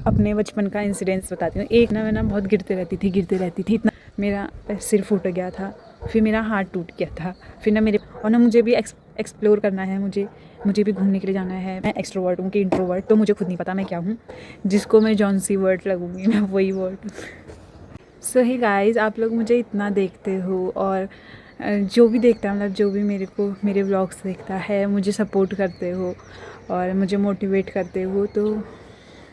अपने बचपन का इंसिडेंस बताती हूँ। एक ना मैं ना बहुत गिरते रहती थी इतना मेरा सिर फूट गया था, फिर मेरा हाथ टूट गया था, फिर ना मेरे और ना मुझे भी एक्सप्लोर करना है, मुझे भी घूमने के लिए जाना है। मैं एक्सट्रोवर्ट हूँ कि इंट्रोवर्ट तो मुझे खुद नहीं पता मैं क्या हूँ। जिसको मैं जॉन सी वर्ड लगूँगी मैं वही वर्ड। सो ही गाइस, आप लोग मुझे इतना देखते हो और जो भी देखता है, मतलब जो भी मेरे व्लॉग्स देखता है, मुझे सपोर्ट करते हो और मुझे मोटिवेट करते हो, तो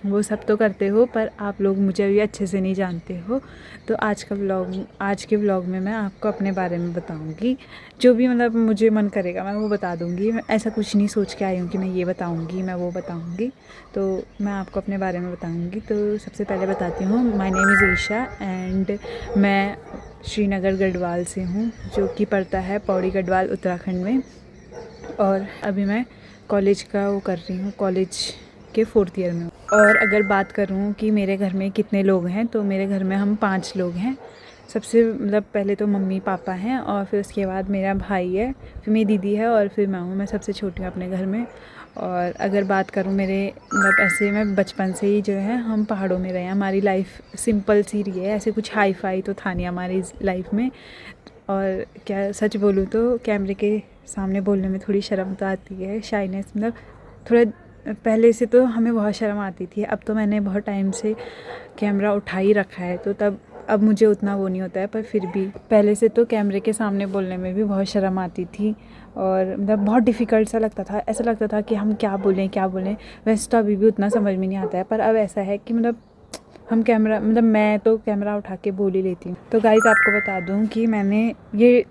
वो सब तो करते हो, पर आप लोग मुझे अभी अच्छे से नहीं जानते हो। तो आज के व्लॉग में मैं आपको अपने बारे में बताऊंगी। जो भी मतलब मुझे मन करेगा मैं वो बता दूंगी। मैं ऐसा कुछ नहीं सोच के आई हूँ कि मैं ये बताऊंगी, मैं वो बताऊंगी। तो मैं आपको अपने बारे में बताऊंगी। तो सबसे पहले बताती हूँ, my name is Isha and मैं श्रीनगर गढ़वाल से हूँ, जो कि पड़ता है पौड़ी गढ़वाल उत्तराखंड में। और अभी मैं कॉलेज का वो कर रही हूँ, कॉलेज के 4th ईयर में हूँ। और अगर बात करूँ कि मेरे घर में कितने लोग हैं, तो मेरे घर में हम 5 लोग हैं। सबसे मतलब पहले तो मम्मी पापा हैं और फिर उसके बाद मेरा भाई है, फिर मेरी दीदी है और फिर मैं हूँ। मैं सबसे छोटी हूँ अपने घर में। और अगर बात करूँ मेरे मतलब ऐसे मैं बचपन से ही जो है हम पहाड़ों में रहे हैं। हमारी लाइफ सिंपल सी रही है, ऐसे कुछ हाई फाई तो था नहीं हमारी लाइफ में। और क्या सच बोलूँ तो कैमरे के सामने बोलने में थोड़ी शर्म तो आती है, शाइनेस, मतलब थोड़ा पहले से तो हमें बहुत शर्म आती थी। अब तो मैंने बहुत टाइम से कैमरा उठा ही रखा है, तो तब अब मुझे उतना वो नहीं होता है। पर फिर भी पहले से तो कैमरे के सामने बोलने में भी बहुत शर्म आती थी और मतलब बहुत डिफ़िकल्ट सा लगता था। ऐसा लगता था कि हम क्या बोलें। वैसे तो अभी भी उतना समझ में नहीं आता है, पर अब ऐसा है कि मतलब मैं तो कैमरा उठा के बोल ही लेती हूँ। तो गाइज़ आपको बता दूँ कि मैंने ये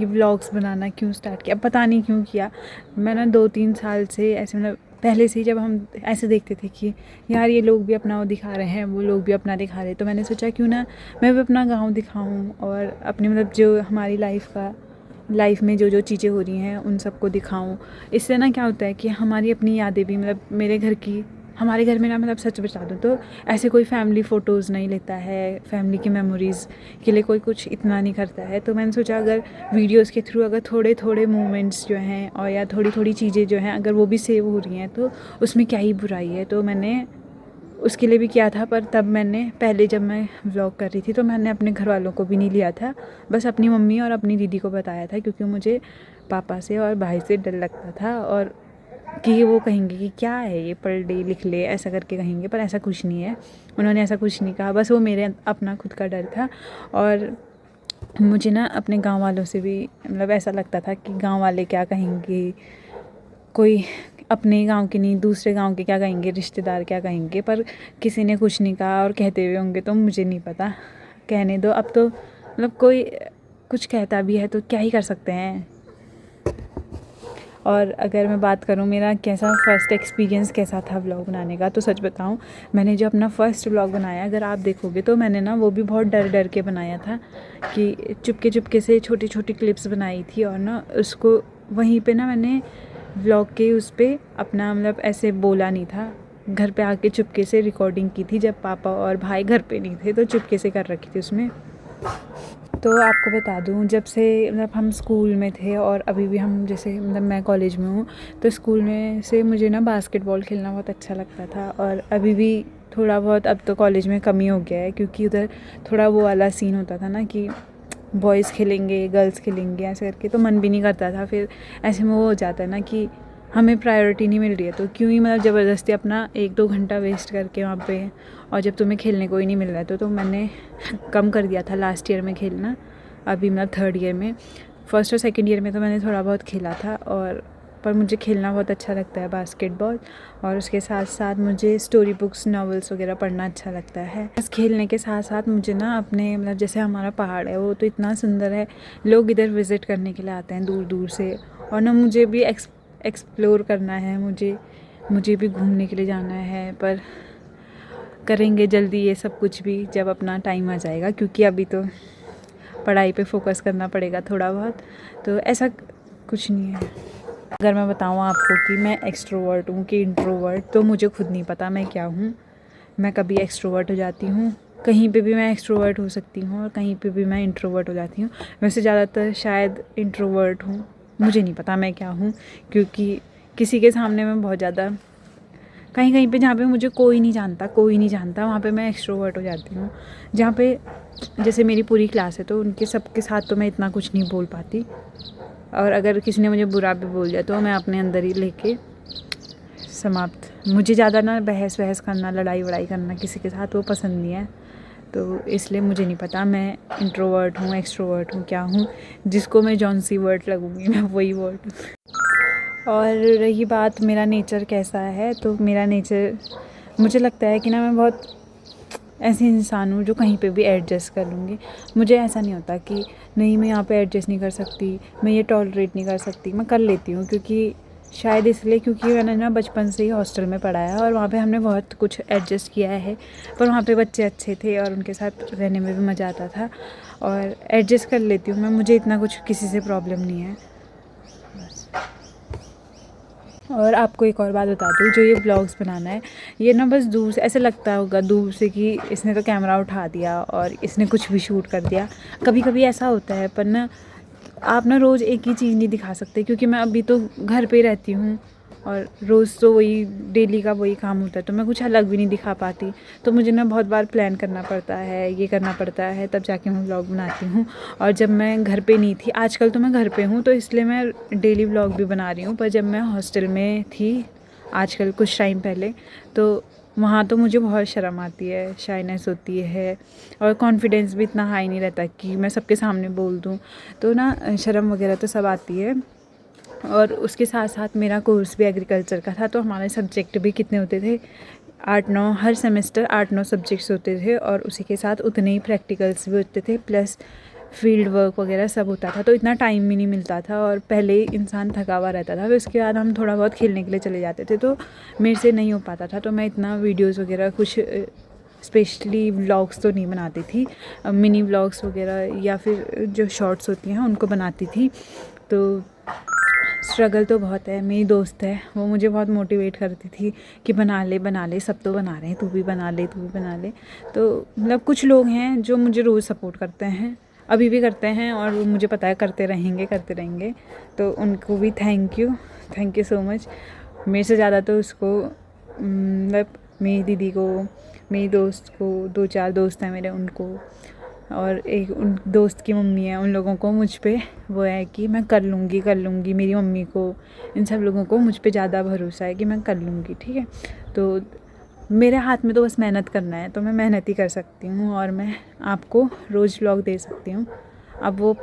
व्लॉग्स बनाना क्यों स्टार्ट किया, पता नहीं क्यों किया। मैं ना 2-3 साल से ऐसे मतलब पहले से ही जब हम ऐसे देखते थे कि यार ये लोग भी अपना वो दिखा रहे हैं, वो लोग भी अपना दिखा रहे हैं, तो मैंने सोचा क्यों ना मैं भी अपना गाँव दिखाऊँ और अपनी मतलब जो हमारी लाइफ में जो चीज़ें हो रही हैं उन सबको दिखाऊँ। इससे ना क्या होता है कि हमारी अपनी यादें भी मतलब हमारे घर में ना मतलब सच बता दूँ तो ऐसे कोई फैमिली फ़ोटोज़ नहीं लेता है, फैमिली की मेमोरीज़ के लिए कोई कुछ इतना नहीं करता है। तो मैंने सोचा अगर वीडियोज़ के थ्रू अगर थोड़े थोड़े मोमेंट्स जो हैं और या थोड़ी थोड़ी चीज़ें जो हैं अगर वो भी सेव हो रही हैं तो उसमें क्या ही बुराई है। तो मैंने उसके लिए भी किया था, पर तब मैंने पहले जब मैं व्लॉग कर रही थी तो मैंने अपने घर वालों को भी नहीं लिया था, बस अपनी मम्मी और अपनी दीदी को बताया था, क्योंकि मुझे पापा से और भाई से डर लगता था और कि वो कहेंगे कि क्या है ये पढ़ ले लिख ले ऐसा करके कहेंगे। पर ऐसा कुछ नहीं है, उन्होंने ऐसा कुछ नहीं कहा, बस वो मेरे अपना खुद का डर था। और मुझे ना अपने गांव वालों से भी मतलब ऐसा लगता था कि गांव वाले क्या कहेंगे, कोई अपने गांव के नहीं दूसरे गांव के क्या कहेंगे, रिश्तेदार क्या कहेंगे। पर किसी ने कुछ नहीं कहा और कहते हुए होंगे तो मुझे नहीं पता, कहने दो। अब तो मतलब कोई कुछ कहता भी है तो क्या ही कर सकते हैं। और अगर मैं बात करूँ मेरा फ़र्स्ट एक्सपीरियंस कैसा था व्लॉग बनाने का, तो सच बताऊँ मैंने जो अपना फ़र्स्ट व्लॉग बनाया, अगर आप देखोगे तो मैंने ना वो भी बहुत डर के बनाया था कि चुपके से छोटी छोटी क्लिप्स बनाई थी। और ना उसको वहीं पे ना मैंने व्लॉग के उस पर अपना मतलब ऐसे बोला नहीं था, घर पे आके चुपके से रिकॉर्डिंग की थी जब पापा और भाई घर पे नहीं थे, तो चुपके से कर रखी थी उसमें। तो आपको बता दूँ जब से मतलब हम स्कूल में थे और अभी भी हम जैसे मतलब मैं कॉलेज में हूँ, तो स्कूल में से मुझे ना बास्केटबॉल खेलना बहुत अच्छा लगता था। और अभी भी थोड़ा बहुत, अब तो कॉलेज में कमी हो गया है क्योंकि उधर थोड़ा वो वाला सीन होता था ना कि बॉयज़ खेलेंगे गर्ल्स खेलेंगे ऐसे करके, तो मन भी नहीं करता था। फिर ऐसे में वो हो जाता है ना कि हमें प्रायोरिटी नहीं मिल रही है तो क्यों ही मतलब ज़बरदस्ती अपना 1-2 घंटा वेस्ट करके वहाँ पे, और जब तुम्हें खेलने को ही नहीं मिल रहा है तो मैंने कम कर दिया था लास्ट ईयर में खेलना। अभी मतलब 3rd ईयर में, 1st और 2nd ईयर में तो मैंने थोड़ा बहुत खेला था। और पर मुझे खेलना बहुत अच्छा लगता है बास्केटबॉल, और उसके साथ साथ मुझे स्टोरी बुक्स नॉवेल्स वगैरह पढ़ना अच्छा लगता है। बस खेलने के साथ साथ मुझे ना अपने मतलब जैसे हमारा पहाड़ है वो तो इतना सुंदर है, लोग इधर विज़िट करने के लिए आते हैं दूर दूर से। और ना मुझे भी एक्सप्लोर करना है, मुझे भी घूमने के लिए जाना है। पर करेंगे जल्दी ये सब कुछ भी जब अपना टाइम आ जाएगा, क्योंकि अभी तो पढ़ाई पे फोकस करना पड़ेगा थोड़ा बहुत, तो ऐसा कुछ नहीं है। अगर मैं बताऊँ आपको कि मैं एक्सट्रोवर्ट हूँ कि इंट्रोवर्ट, तो मुझे खुद नहीं पता मैं क्या हूँ। मैं कभी एक्सट्रोवर्ट हो जाती हूँ, कहीं पे भी मैं एक्सट्रोवर्ट हो सकती हूँ और कहीं पे भी मैं इंट्रोवर्ट हो जाती हूँ। वैसे ज़्यादातर शायद इंट्रोवर्ट हूँ, मुझे नहीं पता मैं क्या हूँ, क्योंकि किसी के सामने मैं बहुत ज़्यादा कहीं कहीं पे जहाँ पे मुझे कोई नहीं जानता वहाँ पे मैं एक्सट्रोवर्ट हो जाती हूँ। जहाँ पे जैसे मेरी पूरी क्लास है तो उनके सबके साथ तो मैं इतना कुछ नहीं बोल पाती, और अगर किसी ने मुझे बुरा भी बोल दिया तो मैं अपने अंदर ही लेके समाप्त। मुझे ज़्यादा ना बहस करना, लड़ाई वड़ाई करना किसी के साथ वो पसंद नहीं है। तो इसलिए मुझे नहीं पता मैं इंट्रोवर्ट हूँ, एक्सट्रोवर्ट हूँ, क्या हूँ। जिसको मैं जॉन सी वर्ड लगूँगी मैं वही वर्ड हूँ। और रही बात मेरा नेचर कैसा है, तो मेरा नेचर मुझे लगता है कि ना मैं बहुत ऐसी इंसान हूँ जो कहीं पे भी एडजस्ट कर लूँगी। मुझे ऐसा नहीं होता कि नहीं मैं यहाँ पे एडजस्ट नहीं कर सकती, मैं ये टॉलरेट नहीं कर सकती। मैं कर लेती हूँ, क्योंकि शायद इसलिए क्योंकि मैंने ना बचपन से ही हॉस्टल में पढ़ा है और वहाँ पे हमने बहुत कुछ एडजस्ट किया है। पर वहाँ पे बच्चे अच्छे थे और उनके साथ रहने में भी मज़ा आता था, और एडजस्ट कर लेती हूँ मैं। मुझे इतना कुछ किसी से प्रॉब्लम नहीं है। और आपको एक और बात बता दूँ, जो ये ब्लॉग्स बनाना है, ये ना बस दूर से ऐसे लगता होगा दूर से कि इसने तो कैमरा उठा दिया और इसने कुछ भी शूट कर दिया। कभी कभी ऐसा होता है, पर ना आप ना रोज़ एक ही चीज़ नहीं दिखा सकते, क्योंकि मैं अभी तो घर पे रहती हूँ और रोज़ तो वही डेली का वही काम होता है, तो मैं कुछ अलग भी नहीं दिखा पाती। तो मुझे ना बहुत बार प्लान करना पड़ता है, ये करना पड़ता है, तब जाके मैं व्लॉग बनाती हूँ। और जब मैं घर पे नहीं थी, आजकल तो मैं घर पे हूँ तो इसलिए मैं डेली व्लॉग भी बना रही हूँ, पर जब मैं हॉस्टल में थी आजकल कुछ टाइम पहले, तो वहाँ तो मुझे बहुत शर्म आती है, शाइनेस होती है, और कॉन्फिडेंस भी इतना हाई नहीं रहता कि मैं सबके सामने बोल दूँ। तो ना शर्म वगैरह तो सब आती है। और उसके साथ साथ मेरा कोर्स भी एग्रीकल्चर का था, तो हमारे सब्जेक्ट भी कितने होते थे, 8-9, हर सेमेस्टर 8-9 सब्जेक्ट्स होते थे, और उसी के साथ उतने ही प्रैक्टिकल्स भी होते थे, प्लस फील्ड वर्क वगैरह सब होता था। तो इतना टाइम भी नहीं मिलता था, और पहले ही इंसान थका हुआ रहता था, फिर उसके बाद हम थोड़ा बहुत खेलने के लिए चले जाते थे, तो मेरे से नहीं हो पाता था। तो मैं इतना वीडियोज़ वगैरह कुछ स्पेशली व्लॉग्स तो नहीं बनाती थी, मिनी व्लॉग्स वगैरह या फिर जो शॉर्ट्स होती हैं उनको बनाती थी। तो स्ट्रगल तो बहुत है। मेरी दोस्त है, वो मुझे बहुत मोटिवेट करती थी कि बना ले, सब तो बना रहे हैं, तू भी बना ले। तो मतलब कुछ लोग हैं जो मुझे रोज़ सपोर्ट करते हैं, अभी भी करते हैं, और मुझे पता है करते रहेंगे। तो उनको भी थैंक यू सो मच। मेरे से ज़्यादा तो उसको, मतलब मेरी दीदी को, मेरी दोस्त को, 2-4 दोस्त हैं मेरे, उनको, और एक उन दोस्त की मम्मी है, उन लोगों को मुझ पे वो है कि मैं कर लूँगी। मेरी मम्मी को, इन सब लोगों को मुझ पे ज़्यादा भरोसा है कि मैं कर लूँगी, ठीक है। तो मेरे हाथ में तो बस मेहनत करना है, तो मैं मेहनत ही कर सकती हूँ, और मैं आपको रोज़ व्लॉग दे सकती हूँ। अब वो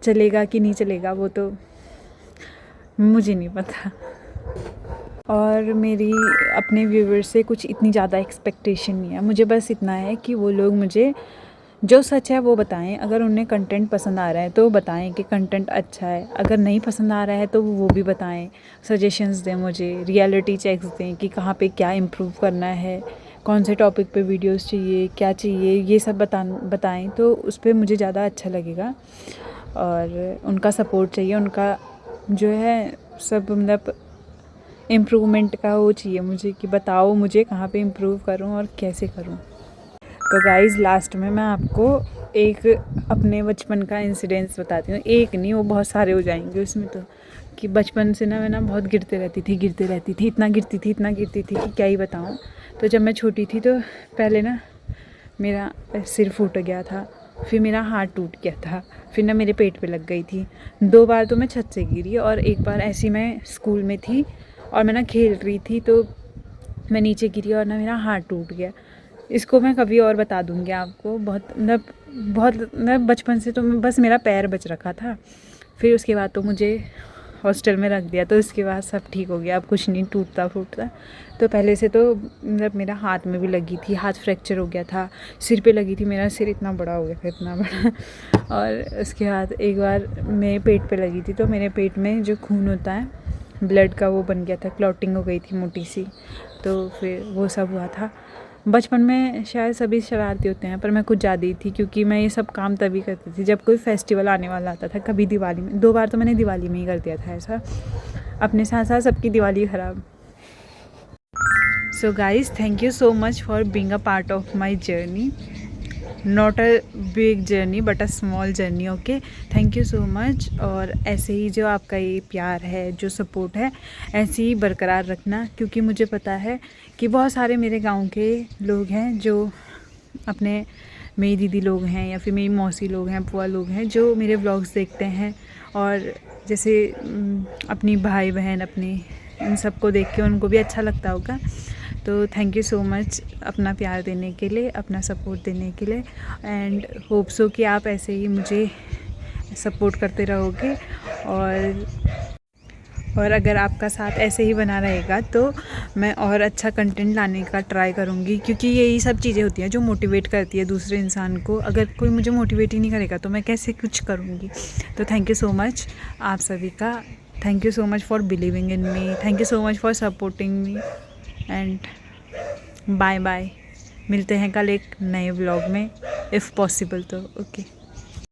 चलेगा कि नहीं चलेगा वो तो मुझे नहीं पता। और मेरी अपने व्यूवर्स से कुछ इतनी ज़्यादा एक्सपेक्टेशन नहीं है, मुझे बस इतना है कि वो लोग मुझे जो सच है वो बताएं। अगर उन्हें कंटेंट पसंद आ रहा है तो बताएं कि कंटेंट अच्छा है, अगर नहीं पसंद आ रहा है तो वो भी बताएं, सजेशंस दें मुझे, रियलिटी चेक्स दें कि कहाँ पे क्या इम्प्रूव करना है, कौन से टॉपिक पे वीडियोस चाहिए, क्या चाहिए, ये सब बताएं, तो उस पर मुझे ज़्यादा अच्छा लगेगा। और उनका सपोर्ट चाहिए, उनका जो है सब मतलब इम्प्रूवमेंट का वो चाहिए मुझे, कि बताओ मुझे कहाँ पे इम्प्रूव करूँ और कैसे करूँ। तो गाइज़ लास्ट में मैं आपको एक अपने बचपन का इंसिडेंस बताती हूँ। एक नहीं, वो बहुत सारे हो जाएंगे उसमें तो, कि बचपन से ना मैं ना बहुत गिरते रहती थी, इतना गिरती थी कि क्या ही बताऊँ। तो जब मैं छोटी थी तो पहले ना मेरा सिर फूट गया था, फिर मेरा हाथ टूट गया था, फिर ना मेरे पेट पे लग गई थी। 2 बार तो मैं छत से गिरी, और एक बार ऐसी मैं स्कूल में थी और मैं ना खेल रही थी तो मैं नीचे गिरी और ना मेरा हाथ टूट गया। इसको मैं कभी और बता दूँगी आपको। बहुत बचपन से तो बस मेरा पैर बच रखा था, फिर उसके बाद तो मुझे हॉस्टल में रख दिया, तो इसके बाद सब ठीक हो गया, अब कुछ नहीं टूटता फूटता। तो पहले से तो मतलब मेरा हाथ में भी लगी थी, हाथ फ्रैक्चर हो गया था, सिर पे लगी थी, मेरा सिर इतना बड़ा हो गया था, इतना बड़ा। और उसके बाद एक बार मेरे पेट पे लगी थी, तो मेरे पेट में जो खून होता है ब्लड का वो बन गया था, क्लॉटिंग हो गई थी मोटी सी, तो फिर वो सब हुआ था। बचपन में शायद सभी शरारती होते हैं, पर मैं कुछ ज़्यादा ही थी, क्योंकि मैं ये सब काम तभी करती थी जब कोई फेस्टिवल आने वाला आता था। कभी दिवाली में, 2 बार तो मैंने दिवाली में ही कर दिया था ऐसा, अपने साथ साथ सबकी दिवाली ख़राब। So guys, thank you so much for being a part of my journey. Not a big journey but a small journey. Okay, thank you so much. और ऐसे ही जो आपका ये प्यार है, जो सपोर्ट है, ऐसे ही बरकरार रखना, क्योंकि मुझे पता है कि बहुत सारे मेरे गांव के लोग हैं जो अपने, मेरी दीदी लोग हैं या फिर मेरी मौसी लोग हैं, बुआ लोग हैं, जो मेरे व्लॉग्स देखते हैं और जैसे अपनी भाई बहन अपनी इन सबको देख के उनको भी अच्छा लगता होगा। तो थैंक यू सो मच अपना प्यार देने के लिए, अपना सपोर्ट देने के लिए, एंड होप सो कि आप ऐसे ही मुझे सपोर्ट करते रहोगे। और अगर आपका साथ ऐसे ही बना रहेगा तो मैं और अच्छा कंटेंट लाने का ट्राई करूँगी, क्योंकि यही सब चीज़ें होती हैं जो मोटिवेट करती है दूसरे इंसान को। अगर कोई मुझे मोटिवेट ही नहीं करेगा तो मैं कैसे कुछ करूँगी। तो थैंक यू सो मच आप सभी का। Thank you so much for believing in me, thank you so much for supporting me, and bye bye. मिलते हैं कल एक नए व्लॉग में, इफ़ पॉसिबल तो। ओके।